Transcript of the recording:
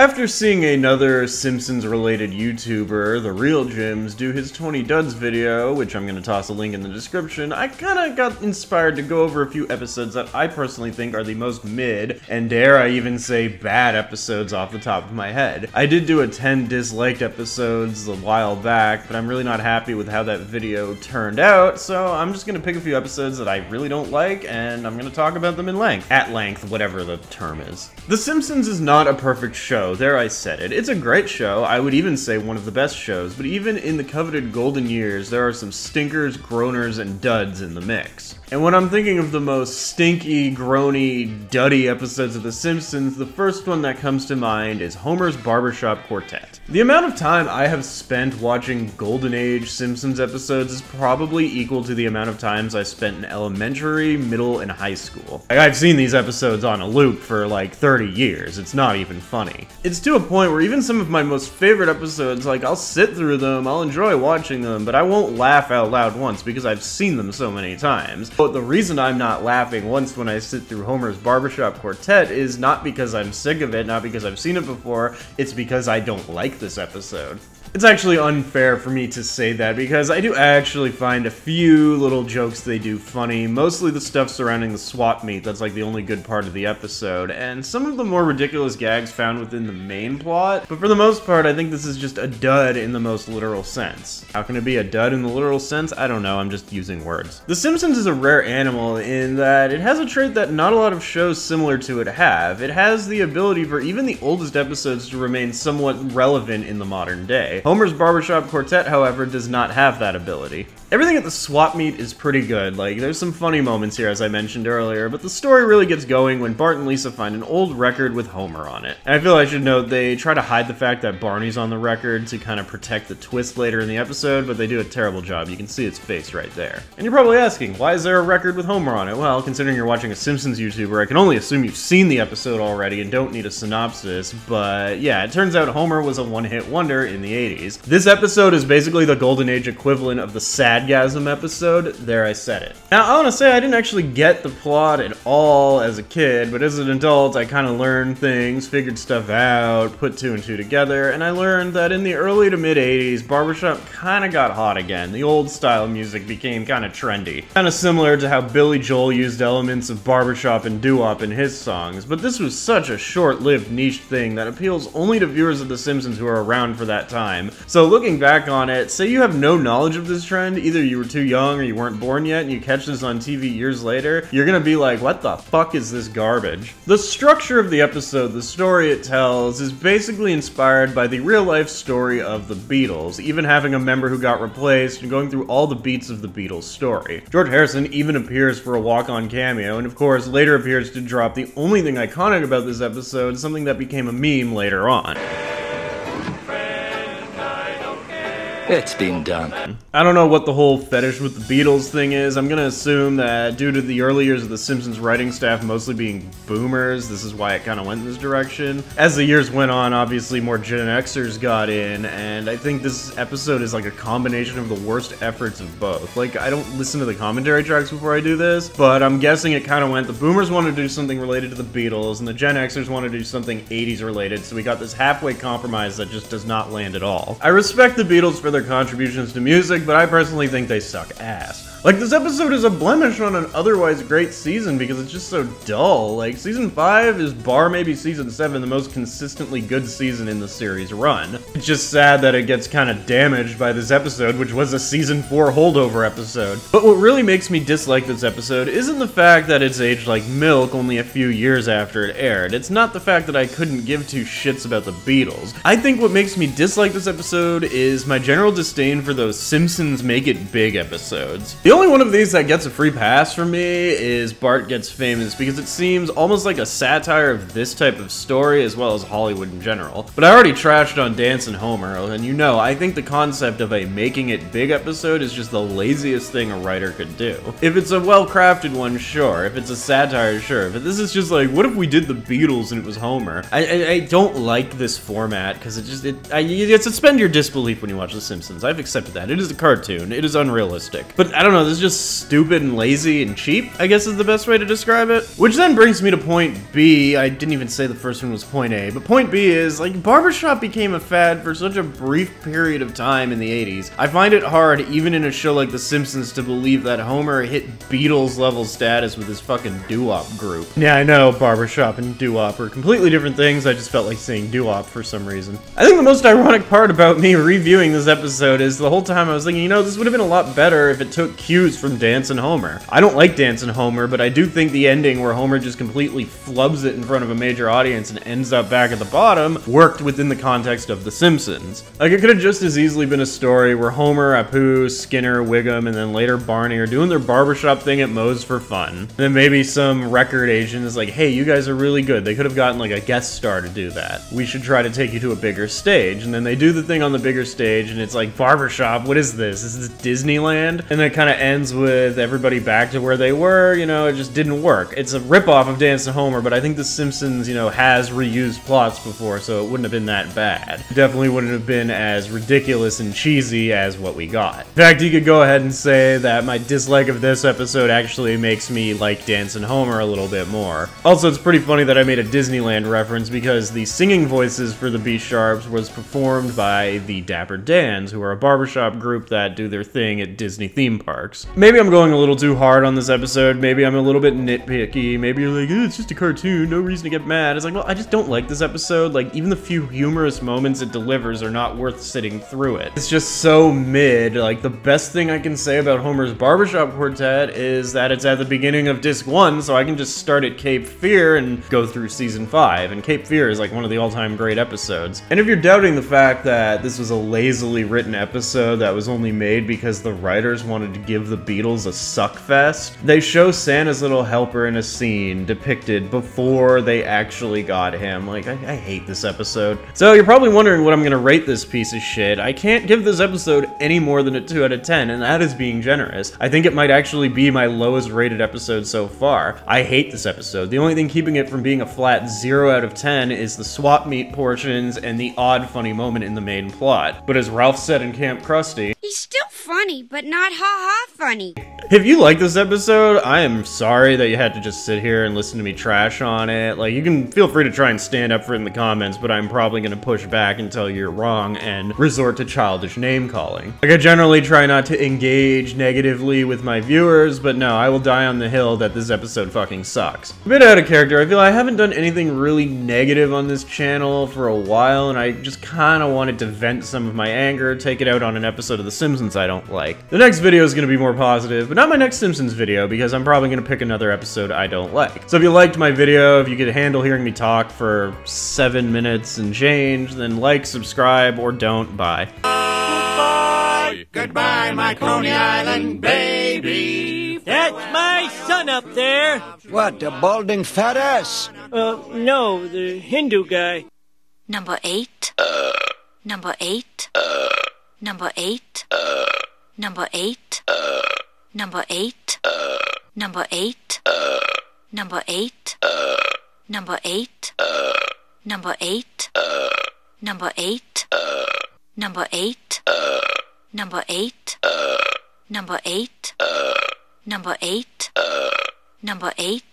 After seeing another Simpsons-related YouTuber, The Real Jims, do his 20 Duds video, which I'm going to toss a link in the description, I kinda got inspired to go over a few episodes that I personally think are the most mid, and dare I even say bad episodes off the top of my head. I did do a 10 disliked episodes a while back, but I'm really not happy with how that video turned out, so I'm just going to pick a few episodes that I really don't like, and I'm going to talk about them in length. At length, whatever the term is. The Simpsons is not a perfect show. There I said it. It's a great show, I would even say one of the best shows, but even in the coveted golden years, there are some stinkers, groaners, and duds in the mix. And when I'm thinking of the most stinky, groany, duddy episodes of The Simpsons, the first one that comes to mind is Homer's Barbershop Quartet. The amount of time I have spent watching Golden Age Simpsons episodes is probably equal to the amount of times I spent in elementary, middle, and high school. I've seen these episodes on a loop for like 30 years, it's not even funny. It's to a point where even some of my most favorite episodes, like I'll sit through them, I'll enjoy watching them, but I won't laugh out loud once because I've seen them so many times. But the reason I'm not laughing once when I sit through Homer's Barbershop Quartet is not because I'm sick of it, not because I've seen it before, it's because I don't like this episode. It's actually unfair for me to say that because I do actually find a few little jokes they do funny, mostly the stuff surrounding the swap meet that's like the only good part of the episode, and some of the more ridiculous gags found within the main plot, but for the most part I think this is just a dud in the most literal sense. How can it be a dud in the literal sense? I don't know, I'm just using words. The Simpsons is a rare animal in that it has a trait that not a lot of shows similar to it have. It has the ability for even the oldest episodes to remain somewhat relevant in the modern day. Homer's Barbershop Quartet, however, does not have that ability. Everything at the swap meet is pretty good, like there's some funny moments here as I mentioned earlier, but the story really gets going when Bart and Lisa find an old record with Homer on it. And I feel I should note they try to hide the fact that Barney's on the record to kind of protect the twist later in the episode, but they do a terrible job. You can see its face right there. And you're probably asking, why is there a record with Homer on it? Well, considering you're watching a Simpsons YouTuber, I can only assume you've seen the episode already and don't need a synopsis, but yeah, it turns out Homer was a one-hit wonder in the 80s. This episode is basically the Golden Age equivalent of the Sadgasm episode. There, I said it. Now, I want to say I didn't actually get the plot at all as a kid, but as an adult, I kind of learned things, figured stuff out, put two and two together, and I learned that in the early to mid-80s, barbershop kind of got hot again. The old style music became kind of trendy. Kind of similar to how Billy Joel used elements of barbershop and doo-wop in his songs, but this was such a short-lived niche thing that appeals only to viewers of The Simpsons who are around for that time. So looking back on it, say you have no knowledge of this trend, either you were too young or you weren't born yet and you catch this on TV years later, you're gonna be like, what the fuck is this garbage? The structure of the episode, the story it tells, is basically inspired by the real life story of the Beatles, even having a member who got replaced and going through all the beats of the Beatles story. George Harrison even appears for a walk-on cameo, and of course later appears to drop the only thing iconic about this episode, something that became a meme later on. It's been done. I don't know what the whole fetish with the Beatles thing is. I'm gonna assume that due to the early years of the Simpsons writing staff mostly being boomers, this is why it kind of went in this direction. As the years went on, obviously more Gen Xers got in, and I think this episode is like a combination of the worst efforts of both. Like, I don't listen to the commentary tracks before I do this, but I'm guessing it kind of went, the boomers want to do something related to the Beatles, and the Gen Xers want to do something 80s related, so we got this halfway compromise that just does not land at all. I respect the Beatles for their contributions to music, but I personally think they suck ass. Like, this episode is a blemish on an otherwise great season because it's just so dull. Like, season 5 is, bar maybe season 7, the most consistently good season in the series run. It's just sad that it gets kind of damaged by this episode, which was a season 4 holdover episode. But what really makes me dislike this episode isn't the fact that it's aged like milk only a few years after it aired. It's not the fact that I couldn't give two shits about the Beatles. I think what makes me dislike this episode is my general disdain for those Simpsons Make It Big episodes. The only one of these that gets a free pass from me is Bart Gets Famous, because it seems almost like a satire of this type of story as well as Hollywood in general. But I already trashed on Dancin' Homer, and you know, I think the concept of a Making It Big episode is just the laziest thing a writer could do. If it's a well-crafted one, sure. If it's a satire, sure. But this is just like, what if we did the Beatles and it was Homer? I don't like this format, because you suspend your disbelief when you watch The Simpsons. I've accepted that. It is a cartoon. It is unrealistic. But I don't know, know, this is just stupid and lazy and cheap, I guess is the best way to describe it. Which then brings me to point B. I didn't even say the first one was point A, but point B is, like, Barbershop became a fad for such a brief period of time in the 80s. I find it hard, even in a show like The Simpsons, to believe that Homer hit Beatles-level status with his fucking doo-wop group. Yeah, I know, Barbershop and doo-wop are completely different things, I just felt like saying doo-wop for some reason. I think the most ironic part about me reviewing this episode is the whole time I was thinking, you know, this would have been a lot better if it took cues from Dancin' Homer. I don't like Dancin' Homer, but I do think the ending where Homer just completely flubs it in front of a major audience and ends up back at the bottom worked within the context of The Simpsons. Like, it could have just as easily been a story where Homer, Apu, Skinner, Wiggum, and then later Barney are doing their barbershop thing at Moe's for fun. And then maybe some record agent is like, hey, you guys are really good. They could have gotten like a guest star to do that. We should try to take you to a bigger stage. And then they do the thing on the bigger stage and it's like, Barbershop, what is this? Is this Disneyland? And then it kind of ends with everybody back to where they were. You know, it just didn't work. It's a ripoff of Dancin' Homer, but I think The Simpsons, you know, has reused plots before, so it wouldn't have been that bad. Definitely wouldn't have been as ridiculous and cheesy as what we got. In fact, you could go ahead and say that my dislike of this episode actually makes me like Dancin' Homer a little bit more. Also, it's pretty funny that I made a Disneyland reference because the singing voices for the B-Sharps was performed by the Dapper Dans, who are a barbershop group that do their thing at Disney theme parks. Maybe I'm going a little too hard on this episode, maybe I'm a little bit nitpicky, maybe you're like, it's just a cartoon, no reason to get mad. It's like, well, I just don't like this episode. Like, even the few humorous moments it delivers are not worth sitting through it. It's just so mid. Like, the best thing I can say about Homer's Barbershop Quartet is that it's at the beginning of Disc 1, so I can just start at Cape Fear and go through Season 5, and Cape Fear is like one of the all-time great episodes. And if you're doubting the fact that this was a lazily written episode that was only made because the writers wanted to give the Beatles a suckfest, they show Santa's little helper in a scene depicted before they actually got him. Like, I hate this episode. So you're probably wondering what I'm gonna rate this piece of shit. I can't give this episode any more than a 2 out of 10, and that is being generous. I think it might actually be my lowest rated episode so far. I hate this episode. The only thing keeping it from being a flat 0 out of 10 is the swap meet portions and the odd funny moment in the main plot. But as Ralph said in Camp Krusty, he's still funny, but not ha-ha funny. If you like this episode, I am sorry that you had to just sit here and listen to me trash on it. Like, you can feel free to try and stand up for it in the comments, but I'm probably gonna push back and tell you you're wrong and resort to childish name-calling. Like, I generally try not to engage negatively with my viewers, but no, I will die on the hill that this episode fucking sucks. A bit out of character, I feel I haven't done anything really negative on this channel for a while, and I just kinda wanted to vent some of my anger, take it out on an episode of The Simpsons I don't like. The next video is gonna be more positive, but not my next Simpsons video, because I'm probably gonna pick another episode I don't like. So if you liked my video, if you could handle hearing me talk for 7 minutes and change, then like, subscribe, or don't. Bye. Goodbye, goodbye, my Coney Island baby. That's my son up there. What, the balding fat ass? No, the Hindu guy. Number 8. Number 8. Number 8. Number 8. Number 8. Number 8. Number 8. Number 8. Number 8. Number 8. Number 8. Number 8. Number 8. Number 8. Number 8.